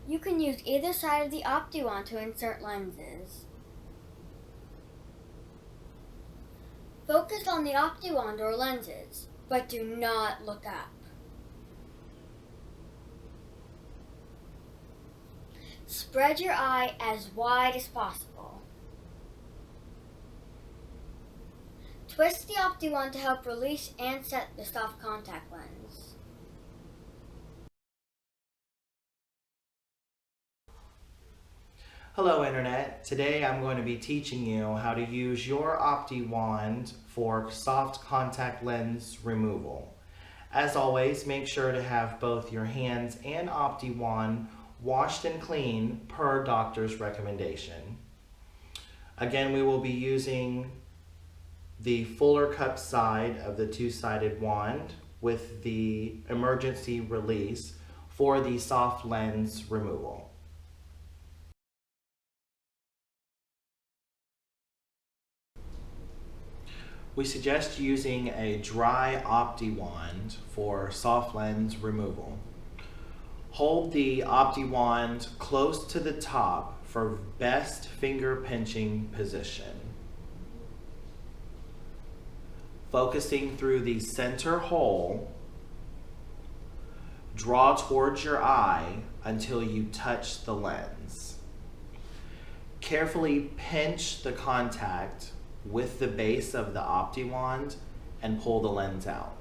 You can use either side of the OptiWand to insert lenses. Focus on the OptiWand or lenses, but do not look up. Spread your eye as wide as possible. Twist the OptiWand to help release and set the soft contact lens. Hello Internet, today I'm going to be teaching you how to use your OptiWand for soft contact lens removal. As always, make sure to have both your hands and OptiWand washed and clean per doctor's recommendation. Again, we will be using the fuller cup side of the two-sided wand with the emergency release for the soft lens removal. We suggest using a dry OptiWand for soft lens removal. Hold the OptiWand close to the top for best finger pinching position. Focusing through the center hole, draw towards your eye until you touch the lens. Carefully pinch the contact with the base of the OptiWand and pull the lens out.